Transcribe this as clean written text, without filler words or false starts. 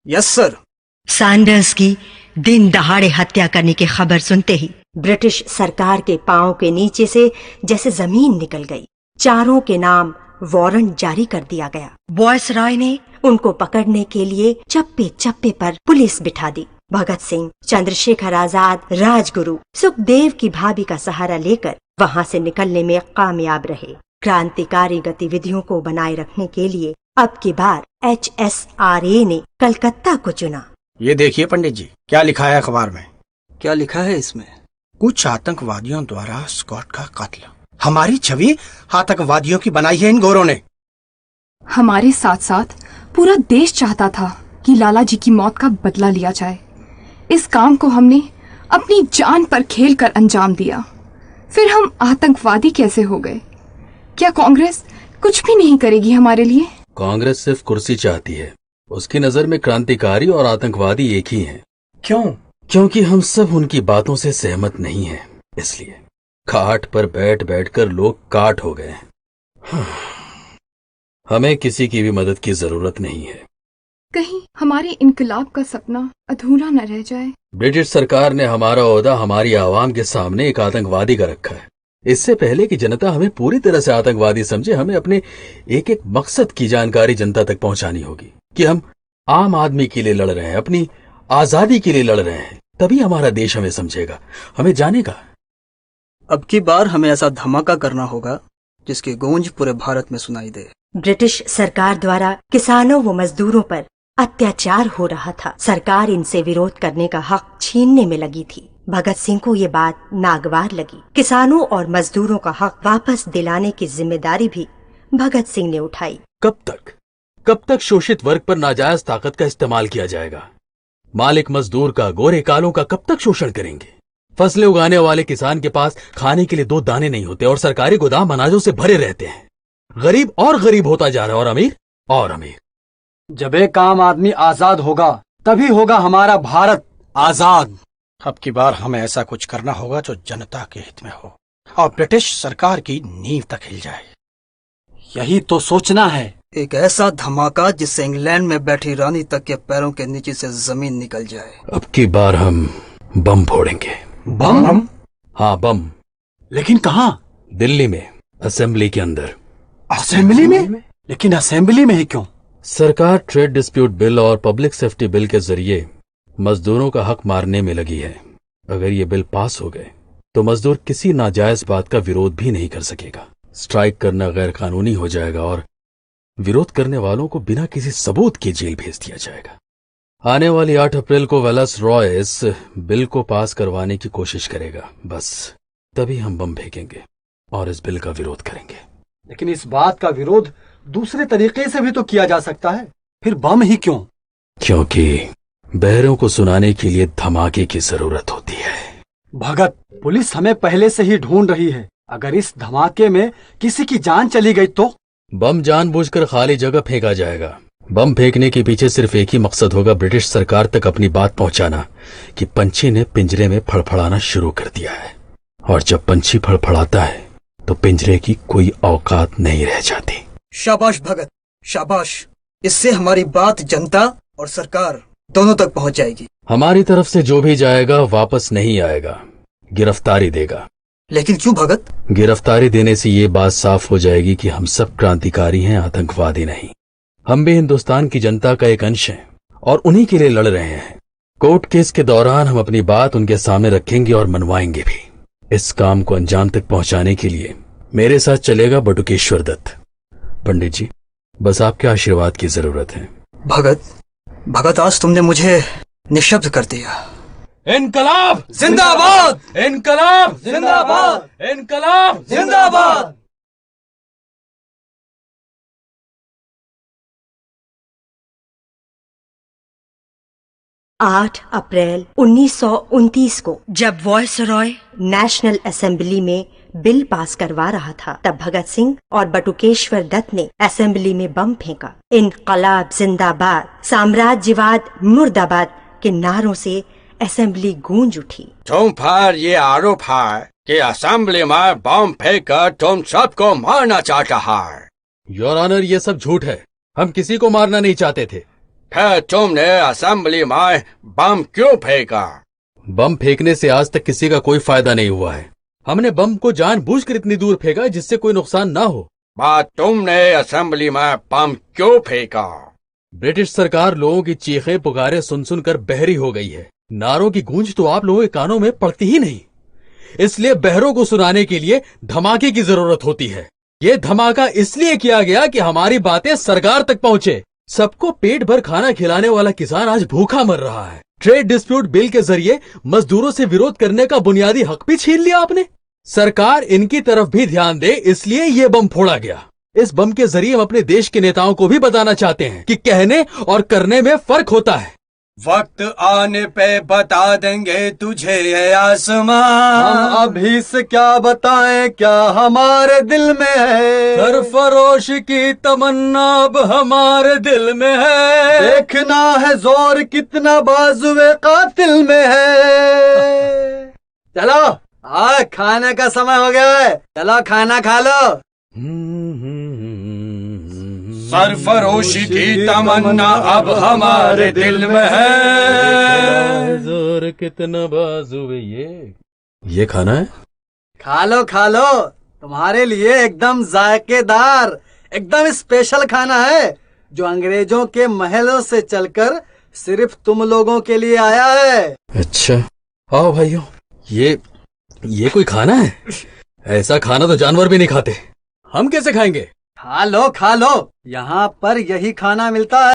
Yes sir. Sanders की दिन दहाड़े हत्या करने की खबर सुनते ही ब्रिटिश सरकार के पांव के नीचे से जैसे जमीन निकल गई। चारों के नाम वारंट जारी कर दिया गया। वॉयसरॉय ने उनको पकड़ने के लिए चप्पे चप्पे पर पुलिस बिठा दी। भगत सिंह, चंद्रशेखर आजाद, राजगुरु, सुखदेव की भाभी का सहारा लेकर वहां से निकलने में कामयाब रहे। क्रांतिकारी गतिविधियों को बनाए रखने के लिए अब की बार HSRA ने कलकत्ता को चुना। ये देखिए पंडित जी, क्या लिखा है अखबार में। क्या लिखा है इसमें? कुछ आतंकवादियों द्वारा स्कॉट का कत्ल। हमारी छवि आतंकवादियों की बनाई है इन गोरों ने। हमारे साथ साथ पूरा देश चाहता था कि लाला जी की मौत का बदला लिया जाए। इस काम को हमने अपनी जान पर खेल कर अंजाम दिया। फिर हम आतंकवादी कैसे हो गए? क्या कांग्रेस कुछ भी नहीं करेगी हमारे लिए? कांग्रेस सिर्फ कुर्सी चाहती है। उसकी नजर में क्रांतिकारी और आतंकवादी एक ही हैं। क्यों? क्योंकि हम सब उनकी बातों से सहमत नहीं हैं। इसलिए खाट पर बैठ बैठकर लोग काट हो गए हैं। हमें किसी की भी मदद की जरूरत नहीं है। कहीं हमारे इनकलाब का सपना अधूरा न रह जाए। ब्रिटिश सरकार ने हमारा ओहदा हमारी आवाम के सामने एक आतंकवादी का रखा है। इससे पहले कि जनता हमें पूरी तरह से आतंकवादी समझे, हमें अपने एक एक मकसद की जानकारी जनता तक पहुंचानी होगी कि हम आम आदमी के लिए लड़ रहे हैं, अपनी आजादी के लिए लड़ रहे हैं। तभी हमारा देश हमें समझेगा, हमें जानेगा। अब की बार हमें ऐसा धमाका करना होगा जिसकी गूंज पूरे भारत में सुनाई दे। ब्रिटिश सरकार द्वारा किसानों व मजदूरों पर अत्याचार हो रहा था। सरकार इनसे विरोध करने का हक छीनने में लगी थी। भगत सिंह को ये बात नागवार लगी। किसानों और मजदूरों का हक वापस दिलाने की जिम्मेदारी भी भगत सिंह ने उठाई। कब तक शोषित वर्ग पर नाजायज ताकत का इस्तेमाल किया जाएगा? मालिक मजदूर का, गोरे कालों का कब तक शोषण करेंगे? फसलें उगाने वाले किसान के पास खाने के लिए 2 दाने नहीं होते और सरकारी गोदाम अनाजों से भरे रहते हैं। गरीब और गरीब होता जा रहा है और अमीर और अमीर। जब एक आम आदमी आजाद होगा तभी होगा हमारा भारत आजाद। अब की बार हमें ऐसा कुछ करना होगा जो जनता के हित में हो और ब्रिटिश सरकार की नींव तक हिल जाए। यही तो सोचना है। एक ऐसा धमाका जिससे इंग्लैंड में बैठी रानी तक के पैरों के नीचे से जमीन निकल जाए। अब की बार हम बम फोड़ेंगे। बम? हाँ, बम। लेकिन कहाँ? दिल्ली में, असेंबली के अंदर। असेंबली में? लेकिन असेंबली में ही क्यों? सरकार ट्रेड डिस्प्यूट बिल और पब्लिक सेफ्टी बिल के जरिए मजदूरों का हक मारने में लगी है। अगर ये बिल पास हो गए तो मजदूर किसी नाजायज बात का विरोध भी नहीं कर सकेगा। स्ट्राइक करना गैर कानूनी हो जाएगा और विरोध करने वालों को बिना किसी सबूत के जेल भेज दिया जाएगा। आने वाली 8 अप्रैल को वेलस रॉय इस बिल को पास करवाने की कोशिश करेगा। बस तभी हम बम फेंकेंगे और इस बिल का विरोध करेंगे। लेकिन इस बात का विरोध दूसरे तरीके से भी तो किया जा सकता है। फिर बम ही क्यों? क्योंकि बहरों को सुनाने के लिए धमाके की जरूरत होती है। भगत, पुलिस हमें पहले से ही ढूंढ रही है। अगर इस धमाके में किसी की जान चली गई तो? बम जानबूझकर खाली जगह फेंका जाएगा। बम फेंकने के पीछे सिर्फ एक ही मकसद होगा, ब्रिटिश सरकार तक अपनी बात पहुंचाना कि पंछी ने पिंजरे में फड़फड़ाना शुरू कर दिया है। और जब पंछी फड़फड़ाता है तो पिंजरे की कोई औकात नहीं रह जाती। शाबाश भगत, शाबाश। इससे हमारी बात जनता और सरकार दोनों तक पहुंच जाएगी। हमारी तरफ से जो भी जाएगा वापस नहीं आएगा, गिरफ्तारी देगा। लेकिन क्यों भगत? गिरफ्तारी देने से ये बात साफ हो जाएगी कि हम सब क्रांतिकारी हैं, आतंकवादी नहीं। हम भी हिंदुस्तान की जनता का एक अंश हैं और उन्हीं के लिए लड़ रहे हैं। कोर्ट केस के दौरान हम अपनी बात उनके सामने रखेंगे और मनवाएंगे भी। इस काम को अंजाम तक पहुंचाने के लिए मेरे साथ चलेगा बटुकेश्वर दत्त। पंडित जी, बस आपके आशीर्वाद की जरूरत है। भगत, आज तुमने मुझे निशब्द कर दिया। इनकलाब जिंदाबाद! इनकलाब जिंदाबाद! इनकलाब जिंदाबाद! 8 अप्रैल 1929 को जब वॉयसरॉय नेशनल असेंबली में बिल पास करवा रहा था, तब भगत सिंह और बटुकेश्वर दत्त ने असेंबली में बम फेंका। इनकलाब जिंदाबाद, साम्राज्यवाद मुर्दाबाद के नारों से असेंबली गूंज उठी। तुम पर ये आरोप है कि असेंबली में बम फेंक कर तुम सबको मारना चाहता है। योर ऑनर, ये सब झूठ है। हम किसी को मारना नहीं चाहते थे। फिर तुमने असेंबली में बम क्यों फेंका? बम फेंकने से आज तक किसी का कोई फायदा नहीं हुआ है। हमने बम को जानबूझकर इतनी दूर फेंका जिससे कोई नुकसान ना हो। बात तुमने असेंबली में बम क्यों फेंका? ब्रिटिश सरकार लोगों की चीखें पुकारें सुन सुनकर बहरी हो गई है। नारों की गूंज तो आप लोगों के कानों में पड़ती ही नहीं, इसलिए बहरों को सुनाने के लिए धमाके की जरूरत होती है। ये धमाका इसलिए किया गया कि हमारी बातें सरकार तक पहुंचे। सबको पेट भर खाना खिलाने वाला किसान आज भूखा मर रहा है। ट्रेड डिस्प्यूट बिल के जरिए मजदूरों से विरोध करने का बुनियादी हक भी छीन लिया आपने। सरकार इनकी तरफ भी ध्यान दे, इसलिए ये बम फोड़ा गया। इस बम के जरिए हम अपने देश के नेताओं को भी बताना चाहते हैं कि कहने और करने में फर्क होता है। वक्त आने पे बता देंगे तुझे ये आसमां। हम अभी से क्या बताएं, क्या हमारे दिल में है। सरफरोश की तमन्ना अब हमारे दिल में है। देखना है जोर कितना बाजुए कातिल में है। चलो खाने का समय हो गया है, चलो खाना खा लो। सरफरोशी की तमन्ना अब हमारे दिल में है। जोर कितना बाजुए ये खाना है। खा लो, तुम्हारे लिए एकदम जायकेदार, एकदम स्पेशल खाना है जो अंग्रेजों के महलों से चलकर सिर्फ तुम लोगों के लिए आया है। अच्छा आओ भाइयों, ये कोई खाना है? ऐसा खाना तो जानवर भी नहीं खाते, हम कैसे खाएंगे? खा लो, यहाँ पर यही खाना मिलता है।